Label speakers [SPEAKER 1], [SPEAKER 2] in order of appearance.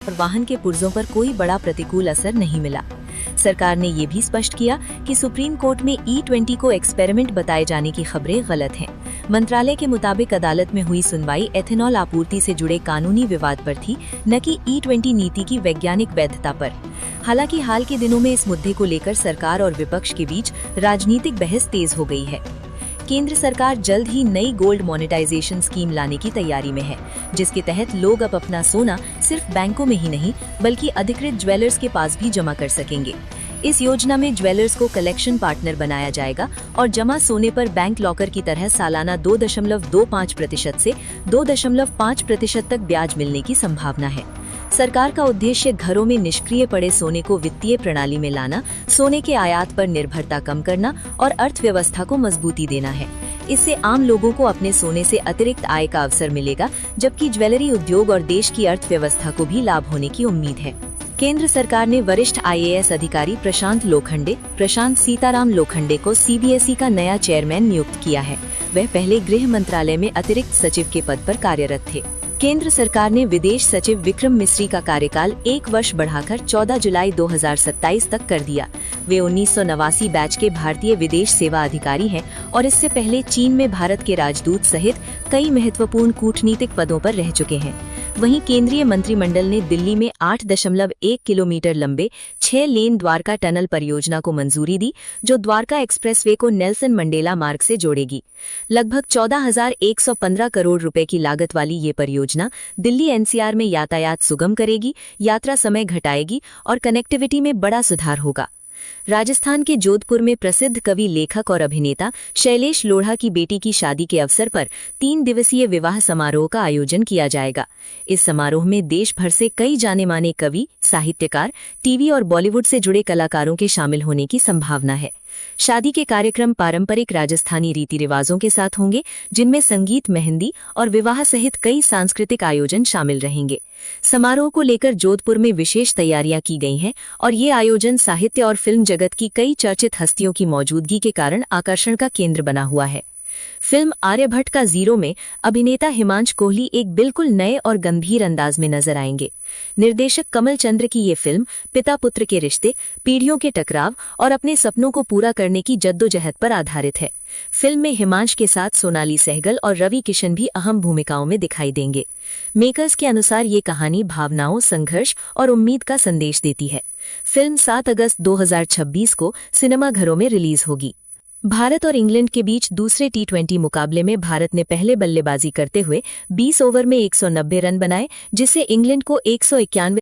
[SPEAKER 1] और वाहन के पुर्जों पर कोई बड़ा प्रतिकूल असर नहीं मिला। सरकार ने ये भी स्पष्ट किया कि सुप्रीम कोर्ट में E20 को एक्सपेरिमेंट बताए जाने की खबरें गलत हैं। मंत्रालय के मुताबिक अदालत में हुई सुनवाई एथेनॉल आपूर्ति से जुड़े कानूनी विवाद पर थी, न कि E20 नीति की वैज्ञानिक वैधता पर। हालांकि हाल के दिनों में इस मुद्दे को लेकर सरकार और विपक्ष के बीच राजनीतिक बहस तेज हो गई है। केंद्र सरकार जल्द ही नई गोल्ड मोनेटाइजेशन स्कीम लाने की तैयारी में है, जिसके तहत लोग अब अपना सोना सिर्फ बैंकों में ही नहीं बल्कि अधिकृत ज्वेलर्स के पास भी जमा कर सकेंगे। इस योजना में ज्वेलर्स को कलेक्शन पार्टनर बनाया जाएगा और जमा सोने पर बैंक लॉकर की तरह सालाना 2.25% से 2.5% तक ब्याज मिलने की संभावना है। सरकार का उद्देश्य घरों में निष्क्रिय पड़े सोने को वित्तीय प्रणाली में लाना, सोने के आयात पर निर्भरता कम करना और अर्थव्यवस्था को मजबूती देना है। इससे आम लोगों को अपने सोने से अतिरिक्त आय का अवसर मिलेगा, जबकि ज्वेलरी उद्योग और देश की अर्थव्यवस्था को भी लाभ होने की उम्मीद है। केंद्र सरकार ने वरिष्ठ IAS अधिकारी प्रशांत सीताराम लोखंडे को CBSE का नया चेयरमैन नियुक्त किया है। वह पहले गृह मंत्रालय में अतिरिक्त सचिव के पद पर कार्यरत थे। केंद्र सरकार ने विदेश सचिव विक्रम मिस्री का कार्यकाल 1 वर्ष बढ़ाकर 14 जुलाई 2027 तक कर दिया। वे 1989 बैच के भारतीय विदेश सेवा अधिकारी हैं और इससे पहले चीन में भारत के राजदूत सहित कई महत्वपूर्ण कूटनीतिक पदों पर रह चुके हैं। वहीं केंद्रीय मंत्रिमंडल ने दिल्ली में 8.1 किलोमीटर लंबे 6 लेन द्वारका टनल परियोजना को मंजूरी दी, जो द्वारका एक्सप्रेसवे को नेल्सन मंडेला मार्ग से जोड़ेगी। लगभग 14,115 करोड़ रुपए की लागत वाली ये परियोजना दिल्ली NCR में यातायात सुगम करेगी, यात्रा समय घटाएगी और कनेक्टिविटी में बड़ा सुधार होगा। राजस्थान के जोधपुर में प्रसिद्ध कवि, लेखक और अभिनेता शैलेश लोढ़ा की बेटी की शादी के अवसर पर 3 दिवसीय विवाह समारोह का आयोजन किया जाएगा। इस समारोह में देश भर से कई जाने माने कवि, साहित्यकार, टीवी और बॉलीवुड से जुड़े कलाकारों के शामिल होने की संभावना है। शादी के कार्यक्रम पारंपरिक राजस्थानी रीति रिवाजों के साथ होंगे, जिनमें संगीत, मेहंदी और विवाह सहित कई सांस्कृतिक आयोजन शामिल रहेंगे। समारोह को लेकर जोधपुर में विशेष तैयारियां की गई हैं और ये आयोजन साहित्य और फिल्म जगत की कई चर्चित हस्तियों की मौजूदगी के कारण आकर्षण का केंद्र बना हुआ है। फिल्म आर्यभट्ट का 0 में अभिनेता हिमांशु कोहली एक बिल्कुल नए और गंभीर अंदाज में नजर आएंगे। निर्देशक कमल चंद्र की ये फिल्म पिता पुत्र के रिश्ते, पीढ़ियों के टकराव और अपने सपनों को पूरा करने की जद्दोजहद पर आधारित है। फिल्म में हिमांशु के साथ सोनाली सहगल और रवि किशन भी अहम भूमिकाओं में दिखाई देंगे। मेकर्स के अनुसार ये कहानी भावनाओं, संघर्ष और उम्मीद का संदेश देती है। फिल्म 7 अगस्त 2026 को सिनेमाघरों में रिलीज होगी। भारत और इंग्लैंड के बीच दूसरे T20 मुकाबले में भारत ने पहले बल्लेबाजी करते हुए 20 ओवर में 190 रन बनाए, जिससे इंग्लैंड को 191